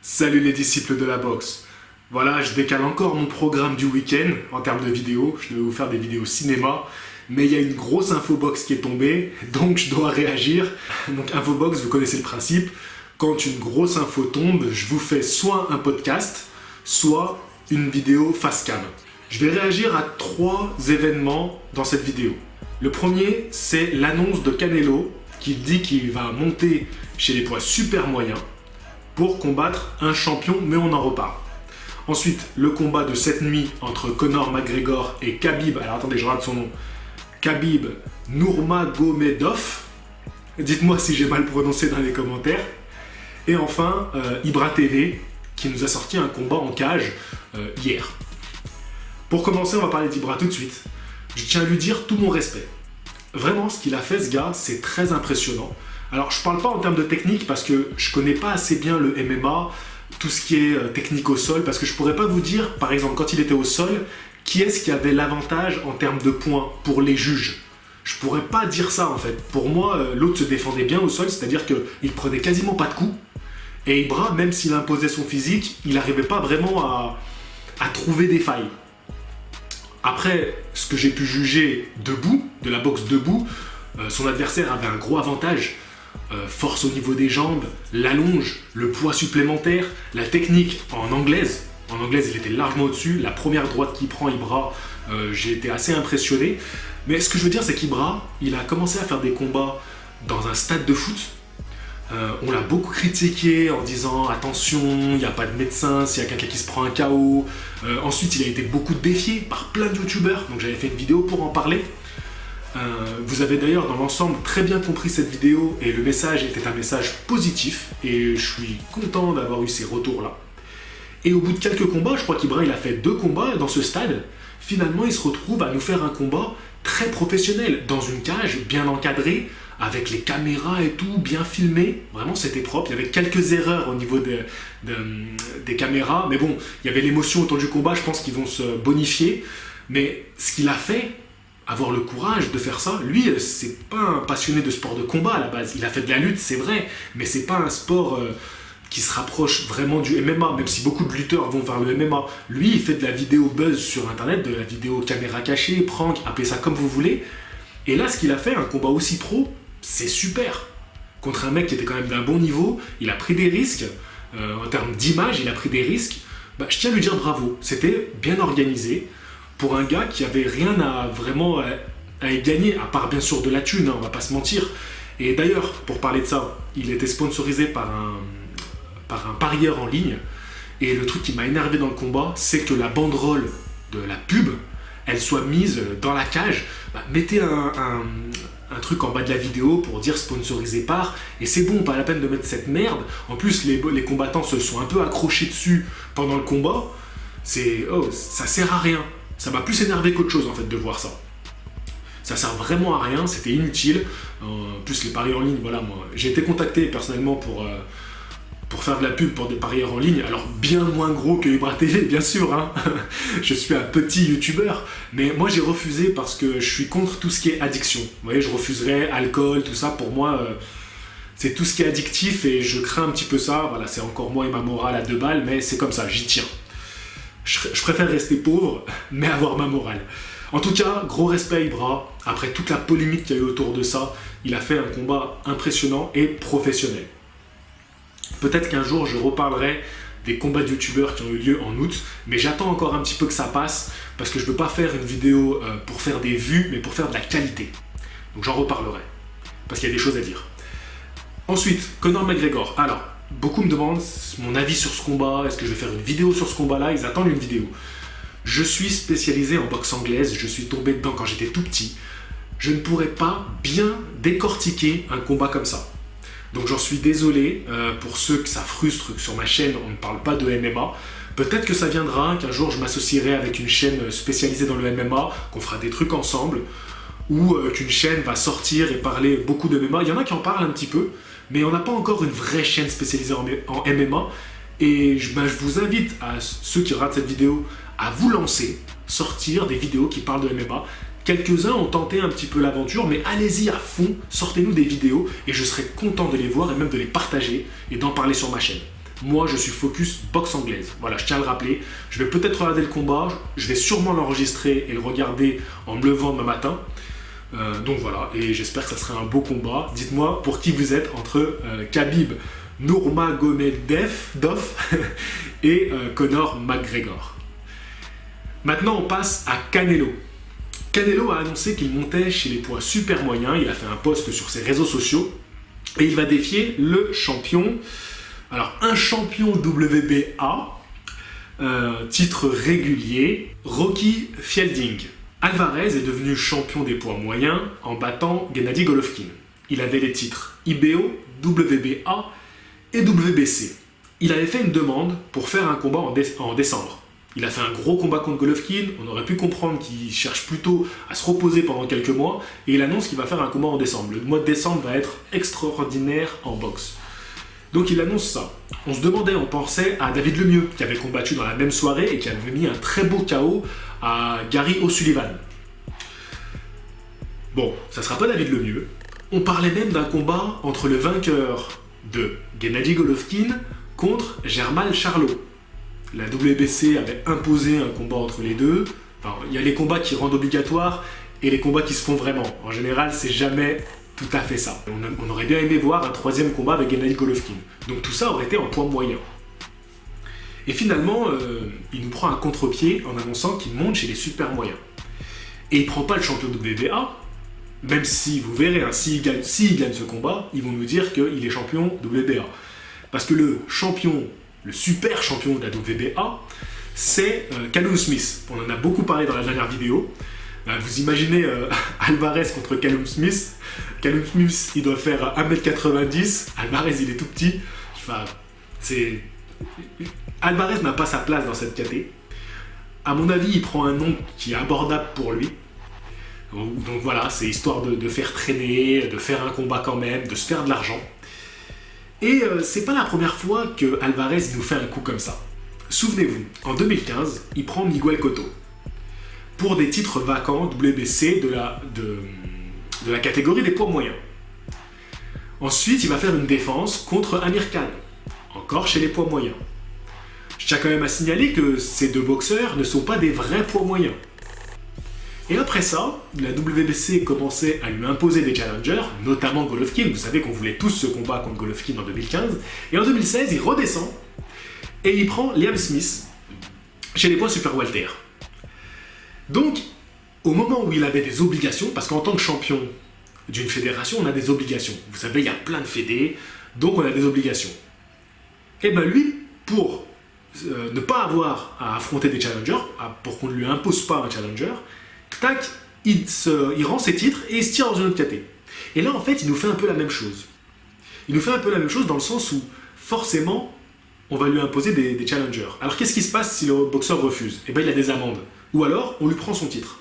Salut les disciples de la boxe. Voilà, je décale encore mon programme du week-end en termes de vidéos. Je devais vous faire des vidéos cinéma, mais il y a une grosse infobox qui est tombée, donc je dois réagir. Donc infobox, vous connaissez le principe. Quand une grosse info tombe, je vous fais soit un podcast, soit une vidéo face cam. Je vais réagir à 3 événements dans cette vidéo. Le premier, c'est l'annonce de Canelo qui dit qu'il va monter chez les poids super moyens pour combattre un champion, mais on en reparle. Ensuite, le combat de cette nuit entre Conor McGregor et Khabib, alors attendez, je rate son nom, Khabib Nurmagomedov. Dites-moi si j'ai mal prononcé dans les commentaires. Et enfin, Ibra TV, qui nous a sorti un combat en cage hier. Pour commencer, on va parler d'Ibra tout de suite. Je tiens à lui dire tout mon respect. Vraiment, ce qu'il a fait, ce gars, c'est très impressionnant. Alors, je parle pas en termes de technique parce que je connais pas assez bien le MMA, tout ce qui est technique au sol, parce que je pourrais pas vous dire, par exemple, quand il était au sol, qui est-ce qui avait l'avantage en termes de points pour les juges. Je pourrais pas dire ça en fait. Pour moi, l'autre se défendait bien au sol, c'est-à-dire qu'il prenait quasiment pas de coups. Et Ibra, même s'il imposait son physique, il n'arrivait pas vraiment à trouver des failles. Après, ce que j'ai pu juger debout, de la boxe debout, son adversaire avait un gros avantage. Force au niveau des jambes, l'allonge, le poids supplémentaire, la technique en anglaise. En anglaise, il était largement au-dessus. La première droite qu'il prend, Ibra, j'ai été assez impressionné. Mais ce que je veux dire, c'est qu'Ibra, il a commencé à faire des combats dans un stade de foot. On l'a beaucoup critiqué en disant attention, il n'y a pas de médecin, s'il y a quelqu'un qui se prend un KO. Ensuite, il a été beaucoup défié par plein de youtubeurs, donc j'avais fait une vidéo pour en parler. Vous avez d'ailleurs dans l'ensemble très bien compris cette vidéo et le message était un message positif et je suis content d'avoir eu ces retours-là. Et au bout de quelques combats, je crois qu'Ibra il a fait 2 combats dans ce stade, finalement il se retrouve à nous faire un combat très professionnel, dans une cage bien encadrée, avec les caméras et tout, bien filmé, vraiment c'était propre, il y avait quelques erreurs au niveau des caméras, mais bon, il y avait l'émotion autour du combat, je pense qu'ils vont se bonifier, mais ce qu'il a fait, avoir le courage de faire ça, lui, c'est pas un passionné de sport de combat à la base, il a fait de la lutte, c'est vrai, mais c'est pas un sport qui se rapproche vraiment du MMA, même si beaucoup de lutteurs vont vers le MMA. Lui, il fait de la vidéo buzz sur internet, de la vidéo caméra cachée, prank, appelez ça comme vous voulez, et là, ce qu'il a fait, un combat aussi pro, c'est super. Contre un mec qui était quand même d'un bon niveau, il a pris des risques, en termes d'image, il a pris des risques, je tiens à lui dire bravo, c'était bien organisé, pour un gars qui avait rien à vraiment à y gagner, à part bien sûr de la thune, hein, on va pas se mentir. Et d'ailleurs, pour parler de ça, il était sponsorisé par un parieur en ligne. Et le truc qui m'a énervé dans le combat, c'est que la banderole de la pub, elle soit mise dans la cage. Mettez un truc en bas de la vidéo pour dire sponsorisé par, et c'est bon, pas la peine de mettre cette merde. En plus, les combattants se sont un peu accrochés dessus pendant le combat. Ça sert à rien. Ça m'a plus énervé qu'autre chose en fait de voir ça. Ça sert vraiment à rien, c'était inutile. En plus les paris en ligne, voilà, moi j'ai été contacté personnellement pour faire de la pub pour des parieurs en ligne, alors bien moins gros que Ibra TV bien sûr, hein. Je suis un petit youtubeur, mais moi j'ai refusé parce que je suis contre tout ce qui est addiction. Vous voyez, je refuserais alcool, tout ça, pour moi c'est tout ce qui est addictif et je crains un petit peu ça. Voilà, c'est encore moi et ma morale à 2 balles, mais c'est comme ça, j'y tiens. Je préfère rester pauvre, mais avoir ma morale. En tout cas, gros respect à Ibra. Après toute la polémique qu'il y a eu autour de ça, il a fait un combat impressionnant et professionnel. Peut-être qu'un jour, je reparlerai des combats de youtubeurs qui ont eu lieu en août, mais j'attends encore un petit peu que ça passe, parce que je ne veux pas faire une vidéo pour faire des vues, mais pour faire de la qualité. Donc j'en reparlerai, parce qu'il y a des choses à dire. Ensuite, Conor McGregor. Alors, beaucoup me demandent mon avis sur ce combat, est-ce que je vais faire une vidéo sur ce combat-là, ils attendent une vidéo. Je suis spécialisé en boxe anglaise, je suis tombé dedans quand j'étais tout petit. Je ne pourrais pas bien décortiquer un combat comme ça. Donc j'en suis désolé pour ceux que ça frustre, que sur ma chaîne on ne parle pas de MMA. Peut-être que ça viendra, qu'un jour je m'associerai avec une chaîne spécialisée dans le MMA, qu'on fera des trucs ensemble, ou qu'une chaîne va sortir et parler beaucoup de MMA. Il y en a qui en parlent un petit peu, mais on n'a pas encore une vraie chaîne spécialisée en MMA. Et je vous invite, à ceux qui regardent cette vidéo, à vous lancer, sortir des vidéos qui parlent de MMA. Quelques-uns ont tenté un petit peu l'aventure, mais allez-y à fond, sortez-nous des vidéos et je serai content de les voir et même de les partager et d'en parler sur ma chaîne. Moi, je suis focus boxe anglaise. Voilà, je tiens à le rappeler. Je vais peut-être regarder le combat, je vais sûrement l'enregistrer et le regarder en me levant demain matin. Donc voilà, et j'espère que ça sera un beau combat. Dites-moi pour qui vous êtes entre Khabib Nurmagomedov et Conor McGregor. Maintenant, on passe à Canelo. Canelo a annoncé qu'il montait chez les poids super moyens. Il a fait un post sur ses réseaux sociaux et il va défier le champion. Alors, un champion WBA, titre régulier, Rocky Fielding. Alvarez est devenu champion des poids moyens en battant Gennady Golovkin. Il avait les titres IBO, WBA et WBC. Il avait fait une demande pour faire un combat en décembre. Il a fait un gros combat contre Golovkin, on aurait pu comprendre qu'il cherche plutôt à se reposer pendant quelques mois, et il annonce qu'il va faire un combat en décembre. Le mois de décembre va être extraordinaire en boxe. Donc il annonce ça. On se demandait, on pensait à David Lemieux, qui avait combattu dans la même soirée et qui avait mis un très beau KO à Gary O'Sullivan. Bon, ça sera pas David Lemieux. On parlait même d'un combat entre le vainqueur de Gennady Golovkin contre Jermall Charlo. La WBC avait imposé un combat entre les deux. Enfin, il y a les combats qui rendent obligatoires et les combats qui se font vraiment. En général, c'est jamais tout à fait ça. On aurait bien aimé voir un troisième combat avec Gennady Golovkin. Donc tout ça aurait été en poids moyen. Et finalement, il nous prend un contre-pied en annonçant qu'il monte chez les super moyens. Et il ne prend pas le champion WBA, même si, vous verrez, hein, s'il gagne ce combat, ils vont nous dire qu'il est champion WBA. Parce que le super champion de la WBA, c'est Callum Smith. On en a beaucoup parlé dans la dernière vidéo. Vous imaginez Alvarez contre Callum Smith. Callum Smith, il doit faire 1m90. Alvarez, il est tout petit. Enfin, Alvarez n'a pas sa place dans cette caté. À mon avis, il prend un nom qui est abordable pour lui. Donc voilà, c'est histoire de faire traîner, de faire un combat quand même, de se faire de l'argent. Et c'est pas la première fois que Alvarez nous fait un coup comme ça. Souvenez-vous, en 2015, il prend Miguel Cotto pour des titres vacants WBC de la catégorie des poids moyens. Ensuite, il va faire une défense contre Amir Khan, encore chez les poids moyens. Je tiens quand même à signaler que ces deux boxeurs ne sont pas des vrais poids moyens. Et après ça, la WBC commençait à lui imposer des challengers, notamment Golovkin. Vous savez qu'on voulait tous ce combat contre Golovkin en 2015. Et en 2016, il redescend et il prend Liam Smith chez les poids super welter. Donc, au moment où il avait des obligations, parce qu'en tant que champion d'une fédération, on a des obligations. Vous savez, il y a plein de fédés, donc on a des obligations. Et bien lui, pour ne pas avoir à affronter des challengers, pour qu'on ne lui impose pas un challenger, tac, il rend ses titres et il se tire dans une autre caté. Et là, en fait, il nous fait un peu la même chose. Il nous fait un peu la même chose dans le sens où, forcément, on va lui imposer des challengers. Alors, qu'est-ce qui se passe si le boxeur refuse? Eh bien, il a des amendes. Ou alors, on lui prend son titre.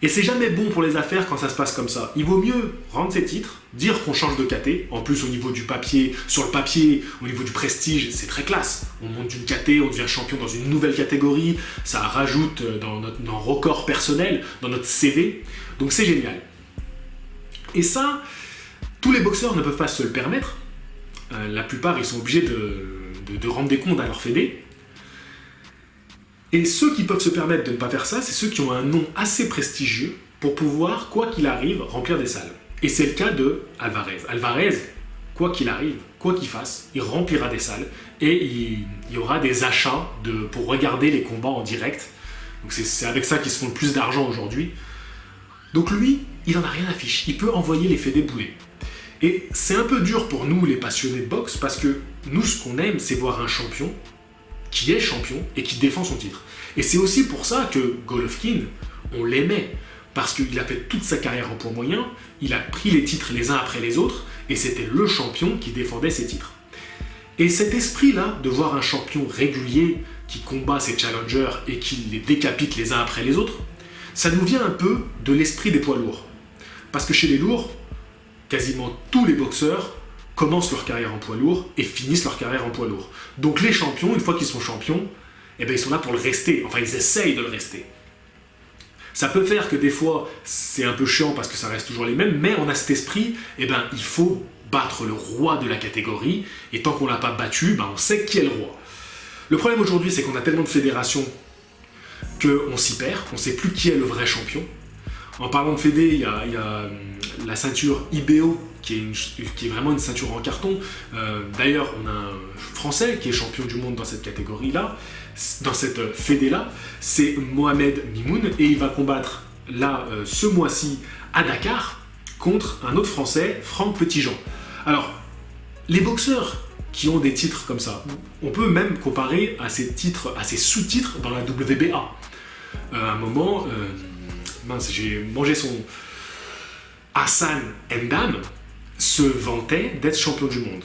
Et c'est jamais bon pour les affaires quand ça se passe comme ça. Il vaut mieux rendre ses titres, dire qu'on change de caté. En plus, au niveau du papier, sur le papier, au niveau du prestige, c'est très classe. On monte d'une caté, on devient champion dans une nouvelle catégorie. Ça rajoute dans notre record personnel, dans notre CV. Donc c'est génial. Et ça, tous les boxeurs ne peuvent pas se le permettre. La plupart, ils sont obligés de rendre des comptes à leur fédé. Et ceux qui peuvent se permettre de ne pas faire ça, c'est ceux qui ont un nom assez prestigieux pour pouvoir, quoi qu'il arrive, remplir des salles. Et c'est le cas de Alvarez. Alvarez, quoi qu'il arrive, quoi qu'il fasse, il remplira des salles et il y aura des achats pour regarder les combats en direct. Donc c'est avec ça qu'ils se font le plus d'argent aujourd'hui. Donc lui, il en a rien à fiche. Il peut envoyer les fédés bouler. Et c'est un peu dur pour nous, les passionnés de boxe, parce que nous, ce qu'on aime, c'est voir un champion qui est champion et qui défend son titre. Et c'est aussi pour ça que Golovkin, on l'aimait, parce qu'il a fait toute sa carrière en poids moyen, il a pris les titres les uns après les autres, et c'était le champion qui défendait ses titres. Et cet esprit-là, de voir un champion régulier qui combat ses challengers et qui les décapite les uns après les autres, ça nous vient un peu de l'esprit des poids lourds. Parce que chez les lourds, quasiment tous les boxeurs commencent leur carrière en poids lourd et finissent leur carrière en poids lourd. Donc les champions, une fois qu'ils sont champions, eh ben ils sont là pour le rester. Enfin, ils essayent de le rester. Ça peut faire que des fois, c'est un peu chiant parce que ça reste toujours les mêmes, mais on a cet esprit, eh ben, il faut battre le roi de la catégorie, et tant qu'on ne l'a pas battu, on sait qui est le roi. Le problème aujourd'hui, c'est qu'on a tellement de fédérations qu'on s'y perd, on ne sait plus qui est le vrai champion. En parlant de fédé, il y a la ceinture IBO, qui est vraiment une ceinture en carton. D'ailleurs, on a un Français qui est champion du monde dans cette catégorie-là, dans cette fédé-là, c'est Mohamed Mimoun, et il va combattre là, ce mois-ci, à Dakar, contre un autre Français, Franck Petitjean. Alors, les boxeurs qui ont des titres comme ça, on peut même comparer à ces titres, à ces sous-titres dans la WBA. À un moment, j'ai mangé son... Hassan Ndam se vantait d'être champion du monde.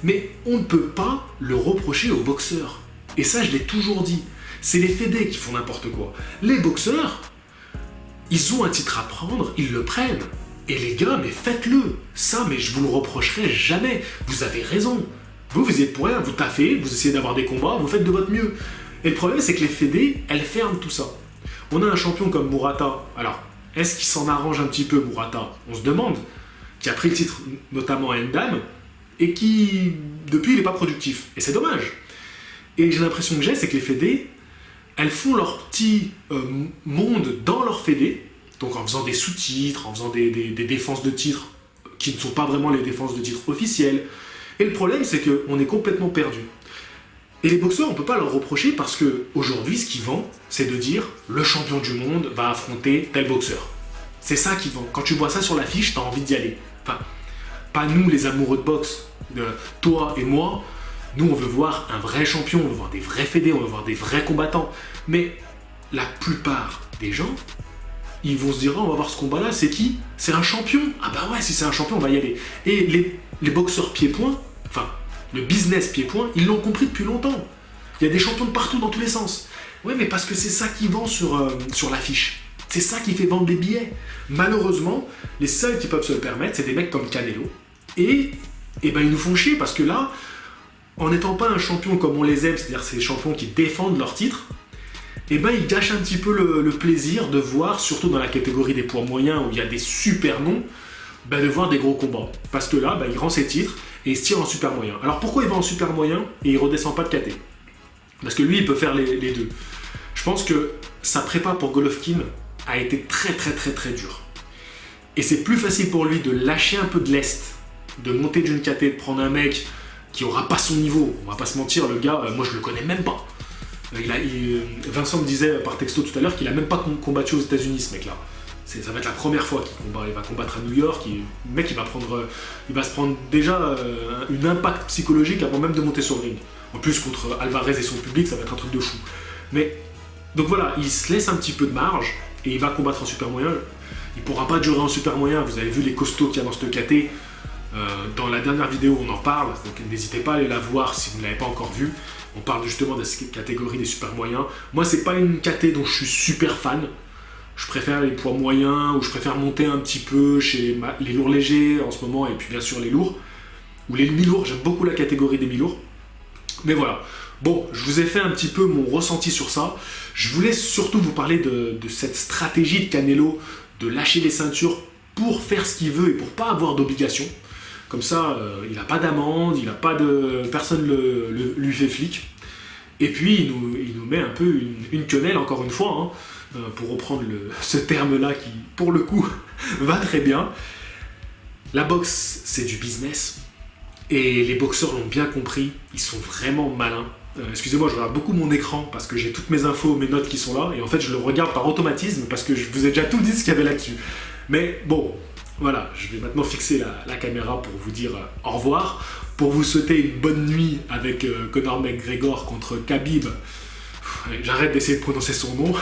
Mais on ne peut pas le reprocher aux boxeurs. Et ça, je l'ai toujours dit. C'est les fédés qui font n'importe quoi. Les boxeurs, ils ont un titre à prendre, ils le prennent. Et les gars, mais faites-le. Ça, mais je vous le reprocherai jamais. Vous avez raison. Vous êtes pour rien, vous taffez, vous essayez d'avoir des combats, vous faites de votre mieux. Et le problème, c'est que les fédés, elles ferment tout ça. On a un champion comme Murata. Alors, est-ce qu'il s'en arrange un petit peu, Murata? On se demande. Qui a pris le titre, notamment à Ndam, et qui, depuis, il n'est pas productif. Et c'est dommage. Et j'ai l'impression que c'est que les fédés, elles font leur petit monde dans leur fédé, donc en faisant des sous-titres, en faisant des défenses de titres qui ne sont pas vraiment les défenses de titres officielles. Et le problème, c'est qu'on est complètement perdu. Et les boxeurs, on ne peut pas leur reprocher parce qu'aujourd'hui, ce qu'ils vendent, c'est de dire le champion du monde va affronter tel boxeur. C'est ça qu'ils vendent. Quand tu vois ça sur l'affiche, tu as envie d'y aller. Enfin, pas nous, les amoureux de boxe, toi et moi. Nous, on veut voir un vrai champion, on veut voir des vrais fédés, on veut voir des vrais combattants. Mais la plupart des gens, ils vont se dire, on va voir ce combat-là, c'est qui? C'est un champion? Ah bah ouais, si c'est un champion, on va y aller. Et les boxeurs pied-point, enfin, le business pied-point, ils l'ont compris depuis longtemps. Il y a des champions de partout, dans tous les sens. Ouais, mais parce que c'est ça qui vend sur l'affiche. C'est ça qui fait vendre des billets. Malheureusement, les seuls qui peuvent se le permettre, c'est des mecs comme Canelo. Et ils nous font chier parce que là, en n'étant pas un champion comme on les aime, c'est-à-dire ces champions qui défendent leur titre, ils gâchent un petit peu le plaisir de voir, surtout dans la catégorie des poids moyens où il y a des super noms, de voir des gros combats. Parce que là, il rend ses titres et il se tire en super moyen. Alors pourquoi il va en super moyen et il redescend pas de KT? Parce que lui, il peut faire les deux. Je pense que sa prépa pour Golovkin a été très dur. Et c'est plus facile pour lui de lâcher un peu de lest, de monter d'une KT, de prendre un mec qui aura pas son niveau. On va pas se mentir, le gars, moi je le connais même pas. Vincent me disait par texto tout à l'heure qu'il a même pas combattu aux États-Unis, ce mec-là. Ça va être la première fois qu'il combat. Il va combattre à New York. Le mec, il va se prendre déjà une impact psychologique avant même de monter sur le ring. En plus, contre Alvarez et son public, ça va être un truc de fou. Mais donc voilà, il se laisse un petit peu de marge et il va combattre en super moyen. Il pourra pas durer en super moyen. Vous avez vu les costauds qu'il y a dans cette KT. Dans la dernière vidéo, on en parle. Donc n'hésitez pas à aller la voir si vous ne l'avez pas encore vue. On parle justement de cette catégorie des super moyens. Moi, c'est pas une KT dont je suis super fan. Je préfère les poids moyens, ou je préfère monter un petit peu chez les lourds légers en ce moment, et puis bien sûr les lourds. Ou les mi-lourds, j'aime beaucoup la catégorie des mi-lourds. Mais voilà. Bon, je vous ai fait un petit peu mon ressenti sur ça. Je voulais surtout vous parler de cette stratégie de Canelo, de lâcher les ceintures pour faire ce qu'il veut et pour pas avoir d'obligation. Comme ça, il n'a pas d'amende, il n'a pas de... personne lui fait flic. Et puis, il nous met un peu une quenelle, encore une fois, pour reprendre ce terme-là qui, pour le coup, va très bien. La boxe, c'est du business. Et les boxeurs l'ont bien compris, ils sont vraiment malins. Excusez-moi, je regarde beaucoup mon écran parce que j'ai toutes mes infos, mes notes qui sont là. Et en fait, je le regarde par automatisme parce que je vous ai déjà tout dit ce qu'il y avait là-dessus. Mais bon... Voilà, je vais maintenant fixer la caméra pour vous dire au revoir, pour vous souhaiter une bonne nuit avec Conor McGregor contre Khabib. J'arrête d'essayer de prononcer son nom.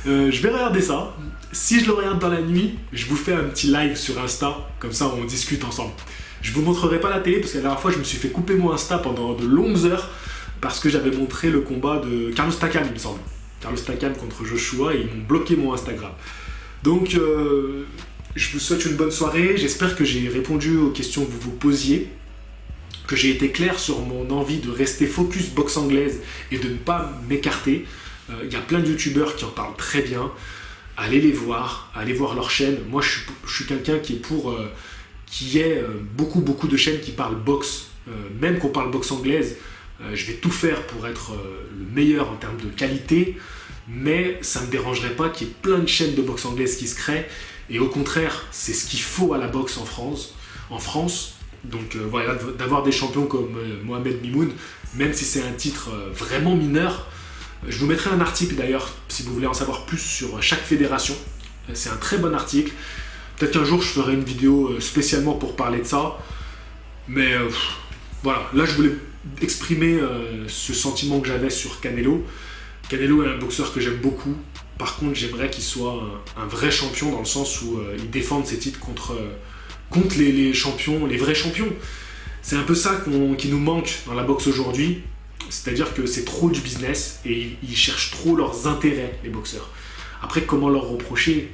Je vais regarder ça. Si je le regarde dans la nuit, je vous fais un petit live sur Insta, comme ça on discute ensemble. Je vous montrerai pas la télé parce que la dernière fois je me suis fait couper mon Insta pendant de longues heures parce que j'avais montré le combat de Carlos Takam, il me semble. Carlos Takam contre Joshua et ils m'ont bloqué mon Instagram. Donc... je vous souhaite une bonne soirée, j'espère que j'ai répondu aux questions que vous vous posiez, que j'ai été clair sur mon envie de rester focus boxe anglaise et de ne pas m'écarter. Il y a plein de youtubeurs qui en parlent très bien, allez les voir, allez voir leur chaîne. Moi je suis quelqu'un qui est qu'il y ait beaucoup de chaînes qui parlent boxe, même qu'on parle boxe anglaise. Je vais tout faire pour être le meilleur en termes de qualité, mais ça ne me dérangerait pas qu'il y ait plein de chaînes de boxe anglaise qui se créent, et au contraire, c'est ce qu'il faut à la boxe en France. Donc voilà, d'avoir des champions comme Mohamed Mimoun, même si c'est un titre vraiment mineur. Je vous mettrai un article d'ailleurs, si vous voulez en savoir plus sur chaque fédération. C'est un très bon article. Peut-être qu'un jour je ferai une vidéo spécialement pour parler de ça. Mais voilà, là je voulais exprimer ce sentiment que j'avais sur Canelo. Canelo est un boxeur que j'aime beaucoup. Par contre, j'aimerais qu'il soit un vrai champion dans le sens où il défende ses titres contre les champions, les vrais champions. C'est un peu ça qui nous manque dans la boxe aujourd'hui. C'est-à-dire que c'est trop du business et ils cherchent trop leurs intérêts, les boxeurs. Après, comment leur reprocher?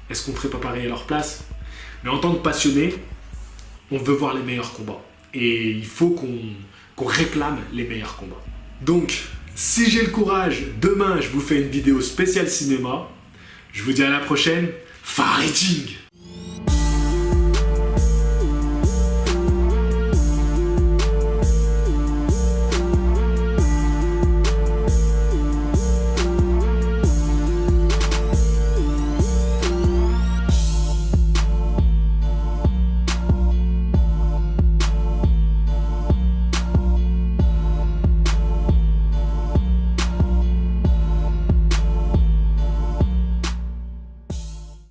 Est-ce qu'on ne ferait pas pareil à leur place? Mais en tant que passionné, on veut voir les meilleurs combats. Et il faut qu'on réclame les meilleurs combats. Donc, si j'ai le courage, demain, je vous fais une vidéo spéciale cinéma. Je vous dis à la prochaine. Fighting!